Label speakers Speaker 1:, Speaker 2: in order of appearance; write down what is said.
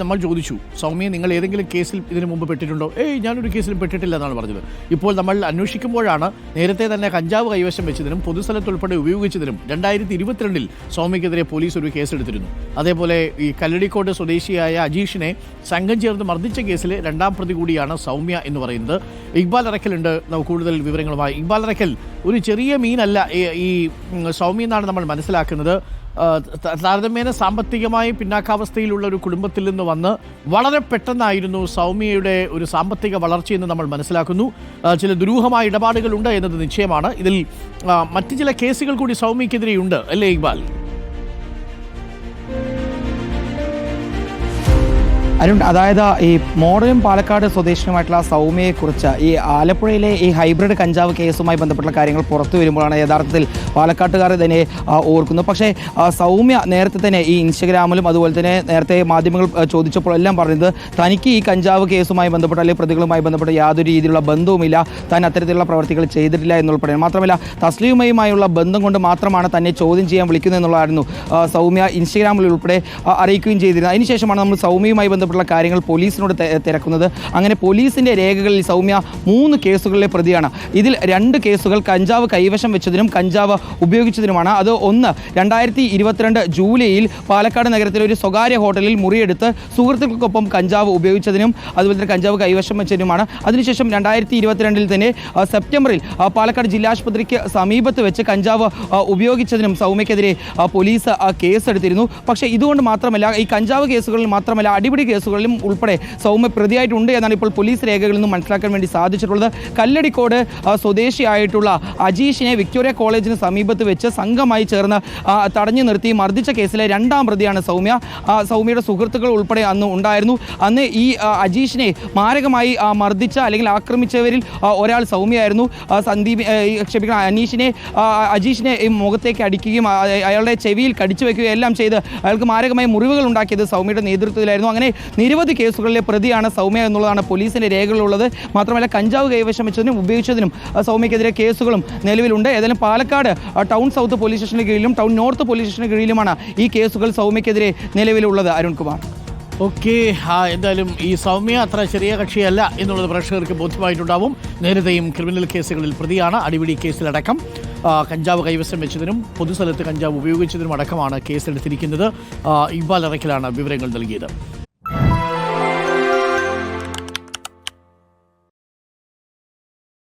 Speaker 1: നമ്മൾ ചോദിച്ചു, സൗമ്യ നിങ്ങൾ ഏതെങ്കിലും കേസിൽ ഇതിനു മുമ്പ് പെട്ടിട്ടുണ്ടോ? ഞാനൊരു കേസിലും പെട്ടിട്ടില്ല എന്നാണ് പറഞ്ഞത്. ഇപ്പോൾ നമ്മൾ അന്വേഷിക്കുമ്പോഴാണ് നേരത്തെ തന്നെ കഞ്ചാവ് കൈവശം വെച്ചതിനും പൊതുസ്ഥലത്തുൾപ്പെടെ ഉപയോഗിച്ചതിനും 2022 സൗമ്യക്കെതിരെ പോലീസ് ഒരു കേസെടുത്തിരുന്നു. അതേപോലെ ഈ കല്ലടിക്കോട് സ്വദേശിയായ അജീഷിനെ സംഘം ചേർന്ന് മർദ്ദിച്ച കേസിൽ 2ാം പ്രതി കൂടിയാണ് സൗമ്യ എന്ന് പറയുന്നത്. ഇക്ബാൽ അറക്കലുണ്ട് നമുക്ക് കൂടുതൽ വിവരങ്ങളുമായി. ഇക്ബാൽ അറക്കൽ, ഒരു ചെറിയ മീനല്ല ഈ സൗമ്യ എന്നാണ് നമ്മൾ മനസ്സിലാക്കുന്നത്. താരതമ്യേന സാമ്പത്തികമായി പിന്നാക്കാവസ്ഥയിലുള്ള ഒരു കുടുംബത്തിൽ നിന്ന് വന്ന് വളരെ പെട്ടെന്നായിരുന്നു സൗമ്യയുടെ ഒരു സാമ്പത്തിക വളർച്ചയെന്ന് നമ്മൾ മനസ്സിലാക്കുന്നു. ചില ദുരൂഹമായ ഇടപാടുകളുണ്ട് എന്നത് നിശ്ചയമാണ്. ഇതിൽ മറ്റു ചില കേസുകൾ കൂടി സൗമ്യക്കെതിരെയുണ്ട്, അല്ലേ ഇക്ബാൽ?
Speaker 2: അരുൺ, അതായത് ഈ മോഡലും പാലക്കാട് സ്വദേശിനുമായിട്ടുള്ള സൗമ്യയെക്കുറിച്ച് ഈ ആലപ്പുഴയിലെ ഈ ഹൈബ്രിഡ് കഞ്ചാവ് കേസുമായി ബന്ധപ്പെട്ടുള്ള കാര്യങ്ങൾ പുറത്തു വരുമ്പോഴാണ് യഥാർത്ഥത്തിൽ പാലക്കാട്ടുകാർ തന്നെ ഓർക്കുന്നത്. പക്ഷേ സൗമ്യ നേരത്തെ തന്നെ ഈ ഇൻസ്റ്റഗ്രാമിലും അതുപോലെ തന്നെ നേരത്തെ മാധ്യമങ്ങൾ ചോദിച്ചപ്പോഴെല്ലാം പറഞ്ഞത് തനിക്ക് ഈ കഞ്ചാവ് കേസുമായി ബന്ധപ്പെട്ട അല്ലെങ്കിൽ പ്രതികളുമായി ബന്ധപ്പെട്ട യാതൊരു രീതിയിലുള്ള ബന്ധവുമില്ല, താൻ അത്തരത്തിലുള്ള പ്രവർത്തികൾ ചെയ്തിട്ടില്ല എന്നുൾപ്പെടെ. മാത്രമല്ല തസ്ലീമയുമായുള്ള ബന്ധം കൊണ്ട് മാത്രമാണ് തന്നെ ചോദ്യം ചെയ്യാൻ വിളിക്കുന്നത് എന്നുള്ളതായിരുന്നു സൗമ്യ ഇൻസ്റ്റഗ്രാമിൽ ഉൾപ്പെടെ അറിയിക്കുകയും ചെയ്തിരുന്നത്. അതിനുശേഷമാണ് നമ്മൾ സൗമ്യയുമായി ബന്ധപ്പെട്ട കാര്യങ്ങൾ പോലീസിനോട് തിരക്കുന്നത്. അങ്ങനെ പോലീസിന്റെ രേഖകളിൽ സൗമ്യ 3 കേസുകളിലെ പ്രതിയാണ്. ഇതിൽ 2 കേസുകൾ കഞ്ചാവ് കൈവശം വെച്ചതിനും കഞ്ചാവ് ഉപയോഗിച്ചതിനുമാണ്. അത് ഒന്ന് 2022 ജൂലൈയിൽ പാലക്കാട് നഗരത്തിലെ ഒരു സ്വകാര്യ ഹോട്ടലിൽ മുറിയെടുത്ത് സുഹൃത്തുക്കൾക്കൊപ്പം കഞ്ചാവ് ഉപയോഗിച്ചതിനും അതുപോലെ തന്നെ കഞ്ചാവ് കൈവശം വെച്ചതിനുമാണ്. അതിനുശേഷം 2022 തന്നെ സെപ്റ്റംബറിൽ പാലക്കാട് ജില്ലാശുപത്രിക്ക് സമീപത്ത് വെച്ച് കഞ്ചാവ് ഉപയോഗിച്ചതിനും സൗമ്യക്കെതിരെ പോലീസ് കേസെടുത്തിരുന്നു. പക്ഷേ ഇതുകൊണ്ട് മാത്രമല്ല, ഈ കഞ്ചാവ് കേസുകളിൽ മാത്രമല്ല അടിപിടി കേസുകളിലും ഉൾപ്പെടെ സൗമ്യ പ്രതിയായിട്ടുണ്ട് എന്നാണ് ഇപ്പോൾ പോലീസ് രേഖകളിൽ നിന്നും മനസ്സിലാക്കാൻ വേണ്ടി സാധിച്ചിട്ടുള്ളത്. കല്ലടിക്കോട് സ്വദേശിയായിട്ടുള്ള അജീഷിനെ വിക്ടോറിയ കോളേജിന് സമീപത്ത് വെച്ച് സംഘമായി ചേർന്ന് തടഞ്ഞു നിർത്തി മർദ്ദിച്ച കേസിലെ 2ാം പ്രതിയാണ് സൗമ്യ. സൗമ്യയുടെ സുഹൃത്തുക്കൾ ഉൾപ്പെടെ അന്ന് ഉണ്ടായിരുന്നു. അന്ന് ഈ അജീഷിനെ മാരകമായി മർദ്ദിച്ച അല്ലെങ്കിൽ ആക്രമിച്ചവരിൽ ഒരാൾ സൗമ്യയായിരുന്നു. അജീഷിനെ മുഖത്തേക്ക് അടിക്കുകയും അയാളുടെ ചെവിയിൽ കടിച്ചു വയ്ക്കുകയും എല്ലാം ചെയ്ത് അയാൾക്ക് മാരകമായ മുറിവുകൾ ഉണ്ടാക്കിയത് സൗമ്യയുടെ നേതൃത്വത്തിലായിരുന്നു. അങ്ങനെ നിരവധി കേസുകളിലെ പ്രതിയാണ് സൗമ്യ എന്നുള്ളതാണ് പോലീസിന്റെ രേഖകളുള്ളത്. മാത്രമല്ല കഞ്ചാവ് കൈവശം വെച്ചതിനും ഉപയോഗിച്ചതിനും സൗമ്യക്കെതിരെ കേസുകളും നിലവിലുണ്ട്. ഏതായാലും പാലക്കാട് ടൗൺ സൗത്ത് പോലീസ് സ്റ്റേഷന് കീഴിലും ടൗൺ നോർത്ത് പോലീസ് സ്റ്റേഷന് കീഴിലുമാണ് ഈ കേസുകൾ സൗമ്യക്കെതിരെ നിലവിലുള്ളത്. അരുൺകുമാർ.
Speaker 1: ഓക്കെ, എന്തായാലും ഈ സൗമ്യ അത്ര ചെറിയ കക്ഷിയല്ല എന്നുള്ളത് പ്രേക്ഷകർക്ക് ബോധ്യമായിട്ടുണ്ടാവും. നേരത്തെയും ക്രിമിനൽ കേസുകളിൽ പ്രതിയാണ്. അടിപിടി കേസിലടക്കം കഞ്ചാവ് കൈവശം വെച്ചതിനും പൊതുസ്ഥലത്ത് കഞ്ചാവ് ഉപയോഗിച്ചതിനും അടക്കമാണ് കേസെടുത്തിരിക്കുന്നത്. ഇക്ബാൽ അറക്കലാണ് വിവരങ്ങൾ നൽകിയത്.